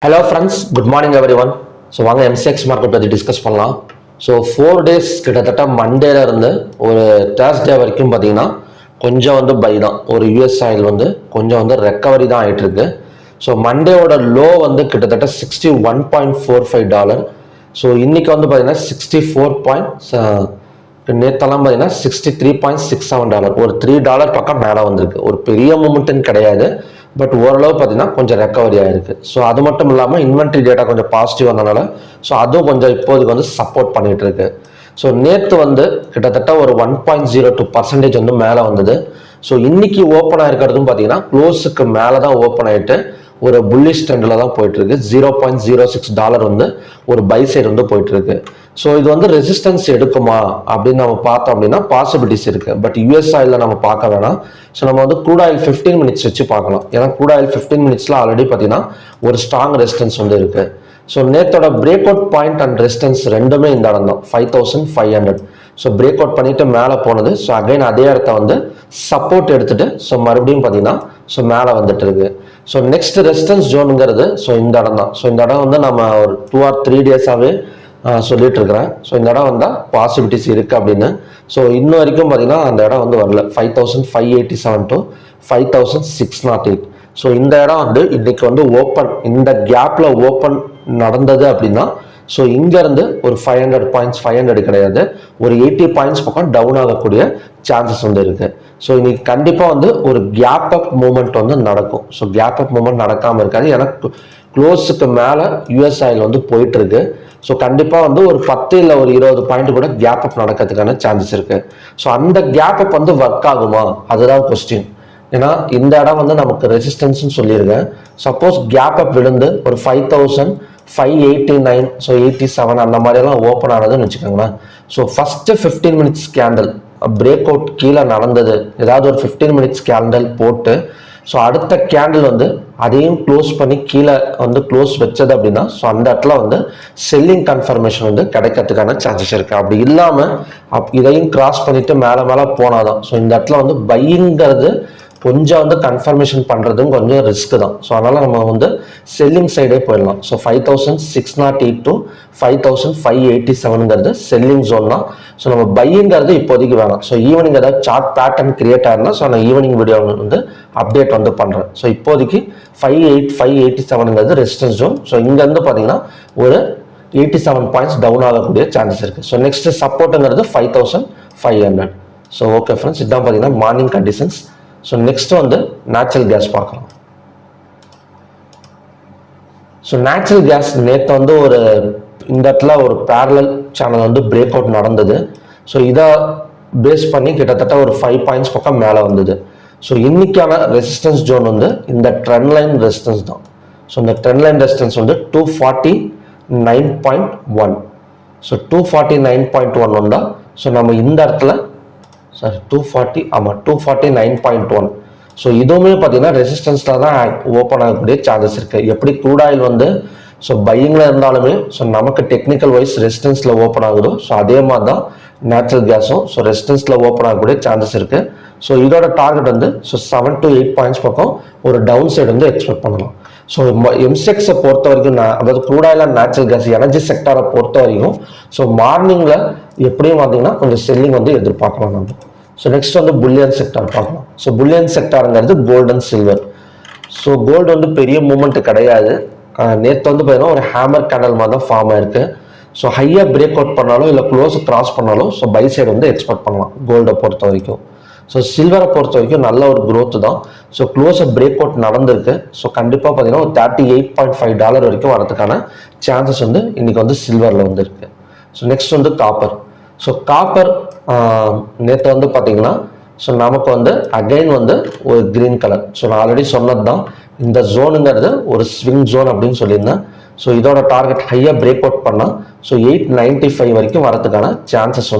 Hello friends, good morning everyone. So வாங்க MCX market பற்றி discuss பண்ணலாம். ஸோ 4 days கிட்டத்தட்ட மண்டேல இருந்து ஒரு தேர்ஸ்டே வரைக்கும் பார்த்தீங்கன்னா கொஞ்சம் பை தான். ஒரு யூஎஸ் ஆயில் கொஞ்சம் ரெக்கவரி தான் ஆகிட்டு இருக்கு. ஸோ மண்டேவோட லோ கிட்டத்தட்ட $61.45. ஸோ இன்னைக்கு பார்த்தீங்கன்னா 64. நேற்றெல்லாம் பார்த்தீங்கன்னா $63.67. ஒரு $3 பக்கம் மேலே வந்திருக்கு. ஒரு பெரிய மூமெண்ட்டுன்னு கிடையாது, பட் ஓரளவு பார்த்தீங்கன்னா கொஞ்சம் ரெக்கவரி ஆயிருக்கு. ஸோ அது மட்டும் இல்லாமல் இன்வென்ட்ரி டேட்டா கொஞ்சம் பாசிட்டிவ் வந்தனால ஸோ அதுவும் கொஞ்சம் இப்போதைக்கு சப்போர்ட் பண்ணிட்டு இருக்கு. ஸோ நேற்று கிட்டத்தட்ட ஒரு 1.02% மேலே வந்தது. ஸோ இன்னைக்கு ஓப்பன் ஆயிருக்கிறதும் பார்த்தீங்கன்னா க்ளோஸுக்கு மேலே தான் ஓப்பன் ஆயிட்டு ஒரு புல்லிஷ் ட்ரெண்டில் தான் போயிட்டு இருக்கு. $0.06 ஒரு பை சைடு போயிட்டு இருக்கு. ஸோ இது ரெசிஸ்டன்ஸ் எடுக்குமா அப்படின்னு நம்ம பார்த்தோம் அப்படின்னா பாசிபிலிட்டிஸ் இருக்கு. பட் யூஎஸ் ஆயில நம்ம பார்க்க வேணாம். ஸோ நம்ம க்ரூட் ஆயில் 15 minutes வச்சு பார்க்கலாம். ஏன்னா க்ரூட் ஆயில் 15 minutesல ஆல்ரெடி பார்த்தீங்கன்னா ஒரு ஸ்ட்ராங் ரெசிஸ்டன்ஸ் இருக்கு. ஸோ நேத்தோட break out point and resistance ரெண்டுமே இந்த இடம் தான், 5500. ஸோ பிரேக் அவுட் பண்ணிட்டு மேலே போனது. ஸோ அகைன் அதே இடத்த சப்போர்ட் எடுத்துட்டு ஸோ மறுபடியும் பார்த்தீங்கன்னா ஸோ மேலே வந்துட்டு இருக்கு. ஸோ நெக்ஸ்ட் ரெசிஸ்டன்ஸ் ஜோனுங்கிறது ஸோ இந்த இடம் தான். ஸோ இந்த இடம் நம்ம ஒரு 2 or 3 days-ஆவே சொல்லிட்டு இருக்கிறேன். ஸோ இந்த இடம் வந்தால் பாசிபிலிட்டிஸ் இருக்கு அப்படின்னு. ஸோ இன்னும் வரைக்கும் பார்த்தீங்கன்னா அந்த இடம் வரல. 5587 to 5608. ஸோ இந்த இடம் இன்னைக்கு ஓப்பன், இந்த கேப்ல ஓப்பன் நடந்தது அப்படின்னா ஸோ இங்கேருந்து ஒரு 500 points, 500 கிடையாது, ஒரு 80 points பக்கம் டவுன் ஆகக்கூடிய சான்சஸ் இருக்கு. ஸோ இன்னைக்கு கண்டிப்பாக ஒரு கேப் அப் மூமெண்ட் நடக்கும். ஸோ கேப் அப் மூமெண்ட் நடக்காமல் இருக்காது. ஏன்னா க்ளோஸுக்கு மேலே யூஎஸ் ஆயில் போயிட்டு இருக்கு. ஸோ கண்டிப்பாக ஒரு 10 இல்லை ஒரு 20 பாயிண்ட் கூட கேப் அப் நடக்கிறதுக்கான சான்சஸ் இருக்கு. ஸோ அந்த கேப் அப் ஒர்க் ஆகுமா, அதுதான் கொஸ்டின். ஏன்னா இந்த இடம் நமக்கு ரெசிஸ்டன்ஸ்னு சொல்லியிருக்கேன். சப்போஸ் கேப் அப் விழுந்து ஒரு 5589, ஸோ 87 அந்த மாதிரியெல்லாம் ஓப்பன் ஆனதுன்னு வச்சுக்கோங்களேன். So first 15 minutes candle break out கீழே நடந்தது, ஏதாவது ஒரு 15 minutes கேண்டில் போட்டு ஸோ அடுத்த கேண்டில் அதையும் க்ளோஸ் பண்ணி கீழே க்ளோஸ் வச்சது அப்படின்னா ஸோ அந்த இடத்துல செல்லிங் கன்ஃபர்மேஷன் கிடைக்கிறதுக்கான சான்சஸ் இருக்கு. அப்படி இல்லாமல் இதையும் கிராஸ் பண்ணிட்டு மேலே மேலே போனாதான் ஸோ இந்த இடத்துல பையிங்கிறது கொஞ்சம் கன்ஃபர்மேஷன் பண்ணுறதும் கொஞ்சம் ரிஸ்க் தான். ஸோ அதனால் நம்ம செல்லிங் சைடே போயிடலாம். ஸோ 5608 to 5587 செல்லிங் ஜோன் தான். ஸோ நம்ம பையிங்கிறது இப்போதைக்கு வேணாம். ஸோ ஈவினிங் ஏதாவது சார்ட் பேட்டர்ன் கிரியேட் ஆயிருந்தா ஸோ நான் ஈவினிங் வீடியோ அப்டேட் பண்ணுறேன். ஸோ இப்போதைக்கு 587 ரெசிஸ்டன்ஸ் ஜோன். ஸோ இங்கேருந்து பார்த்தீங்கன்னா ஒரு 87 points டவுன் ஆகக்கூடிய சான்சஸ் இருக்குது. ஸோ நெக்ஸ்ட் சப்போர்ட்டுங்கிறது 5500. ஸோ ஓகே ஃப்ரெண்ட்ஸ், இதுதான் பார்த்தீங்கன்னா morning conditions. So next natural gas பார்க்கலாம். ஸோ நேச்சுரல் கேஸ் நேற்று ஒரு இந்த இடத்துல ஒரு பேரலல் சேனல் பிரேக் அவுட் நடந்தது. ஸோ இதை பேஸ் பண்ணி கிட்டத்தட்ட ஒரு 5 points பக்கம் மேலே வந்தது. ஸோ இன்னைக்கான ரெசிஸ்டன்ஸ் ஜோன் இந்த ட்ரெண்ட் லைன் ரெசிஸ்டன்ஸ் தான். ஸோ இந்த ட்ரெண்ட் லைன் ரெசிஸ்டன்ஸ் 249.1. ஸோ 249.1 வந்தா ஸோ நம்ம இந்த இடத்துல 249.1. ஸோ இதுவுமே பார்த்தீங்கன்னா ரெசிஸ்டன்ஸ்ல தான் ஓப்பன் ஆகக்கூடிய சான்சஸ் இருக்கு. எப்படி க்ரூட் ஆயில் ஸோ பையிங்ல இருந்தாலுமே ஸோ நமக்கு டெக்னிக்கல் வைஸ் ரெசிஸ்டன்ஸ்ல ஓப்பன் ஆகுதோ ஸோ அதே மாதிரி தான் நேச்சுரல் கேஸும் ஸோ ரெசிஸ்டன்ஸ்ல ஓப்பன் ஆகக்கூடிய சான்சஸ் இருக்கு. ஸோ இதோட டார்கெட் ஸோ 7 to 8 points பக்கம் ஒரு டவுன் சைடு எக்ஸ்பெக்ட் பண்ணலாம். ஸோ எம்செக்ஸை பொறுத்த வரைக்கும் அதாவது crude oil and natural gas energy செக்டரை பொறுத்த வரைக்கும் ஸோ மார்னிங்ல எப்படியும் பார்த்தீங்கன்னா கொஞ்சம் செல்லிங் எதிர்பார்க்கலாம் நம்ம. ஸோ நெக்ஸ்ட் புல்லியன் செக்டார் பார்க்கலாம். ஸோ புல்லியன் செக்டாருங்கிறது gold and silver. So gold பெரிய மூமெண்ட் கிடையாது. நேற்று பார்த்தீங்கன்னா ஒரு ஹேமர் கேண்டல் மாதிரி தான் ஃபார்ம் ஆயிருக்கு. ஸோ ஹையாக பிரேக் அவுட் பண்ணாலும் இல்லை க்ளோஸ் கிராஸ் பண்ணாலும் ஸோ பை சைடு எக்ஸ்பெக்ட் பண்ணலாம் கோல்டை பொறுத்த வரைக்கும். ஸோ சில்வரை பொறுத்த வரைக்கும் நல்ல ஒரு growth தான். ஸோ க்ளோஸை பிரேக் அவுட் நடந்திருக்கு. ஸோ கண்டிப்பாக பார்த்தீங்கன்னா ஒரு $38.5 வரைக்கும் வரதுக்கான சான்சஸ் இன்னைக்கு சில்வரில் இருக்கு. So next copper. So copper நேற்று பார்த்தீங்கன்னா ஸோ நமக்கு அகைன் ஒரு கிரீன் கலர். ஸோ நான் ஆல்ரெடி சொன்னது தான் இந்த ஜோனுங்கிறது ஒரு ஸ்விங் ஜோன் அப்படின்னு சொல்லியிருந்தேன். ஸோ இதோட டார்கெட் ஹையாக பிரேக் அவுட் பண்ணால் ஸோ 895 வரைக்கும் வரதுக்கான சான்சஸ்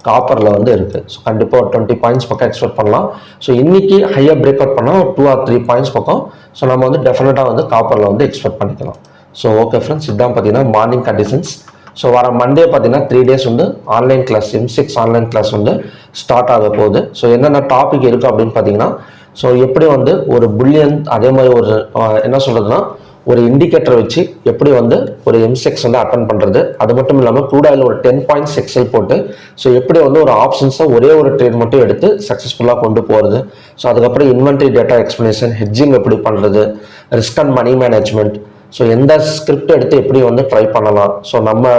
காப்பரில் இருக்கு. ஸோ கண்டிப்பாக ஒரு 20 points பக்கம் எக்ஸ்பெக்ட் பண்ணலாம். ஸோ இன்னைக்கு ஹையாக பிரேக் அவுட் பண்ணால் ஒரு 2 or 3 points பக்கம் ஸோ நம்ம டெஃபினட்டாக காப்பரில் எக்ஸ்பெக்ட் பண்ணிக்கலாம். ஸோ ஓகே ஃப்ரெண்ட்ஸ், இதுதான் பார்த்தீங்கன்னா மார்னிங் கண்டிஷன்ஸ். ஸோ வர மண்டே பார்த்தீங்கன்னா 3 days online class M6 online class start ஆக போகுது. ஸோ என்னென்ன டாபிக் இருக்குது அப்படின்னு பார்த்தீங்கன்னா ஸோ எப்படி ஒரு புல்லியன் அதே மாதிரி ஒரு என்ன சொல்றதுன்னா ஒரு இண்டிகேட்டர் வச்சு எப்படி வந்து ஒரு எம்செக்ஸ் வந்து அட்டன் பண்ணுறது, அது மட்டும் இல்லாமல் க்ரூட் ஆயில் ஒரு 10 பாயிண்ட்ஸ் எக்ஸல் போட்டு ஸோ எப்படி வந்து ஒரு ஆப்ஷன்ஸை ஒரே ஒரு ட்ரேட் மட்டும் எடுத்து சக்ஸஸ்ஃபுல்லாக கொண்டு போகிறது. ஸோ அதுக்கப்புறம் இன்வென்ட்ரி டேட்டா எக்ஸ்பிளனேஷன், ஹெட்ஜிங் எப்படி பண்ணுறது, risk and money management, so எந்த ஸ்கிரிப்ட் எடுத்து எப்படி வந்து ட்ரை பண்ணலாம். ஸோ நம்ம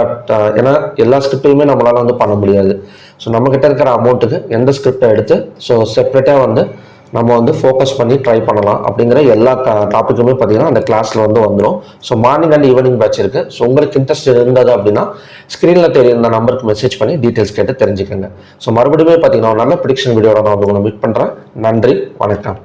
ஏன்னா எல்லா ஸ்கிரிப்டையுமே நம்மளால் வந்து பண்ண முடியாது. ஸோ நம்மக்கிட்ட இருக்கிற அமௌண்ட்டுக்கு எந்த ஸ்கிரிப்டை எடுத்து ஸோ செப்பரேட்டாக வந்து நம்ம வந்து ஃபோக்கஸ் பண்ணி ட்ரை பண்ணலாம் அப்படிங்கிற எல்லா டாப்பிக்குமே பார்த்தீங்கன்னா அந்த கிளாஸில் வந்து வந்துடும். So morning and evening batch இருக்குது. ஸோ உங்களுக்கு இன்ட்ரெஸ்ட் இருந்தது அப்படின்னா ஸ்க்ரீனில் தெரியுற நம்பருக்கு மெசேஜ் பண்ணி டீட்டெயில்ஸ் கேட்டு தெரிஞ்சுக்கோங்க. ஸோ மறுபடியும் பார்த்தீங்கன்னா ஒரு நல்ல ப்ரிடிக்ஷன் வீடியோட நான் வந்து உங்களை மீட் பண்ணுறேன். நன்றி, வணக்கம்.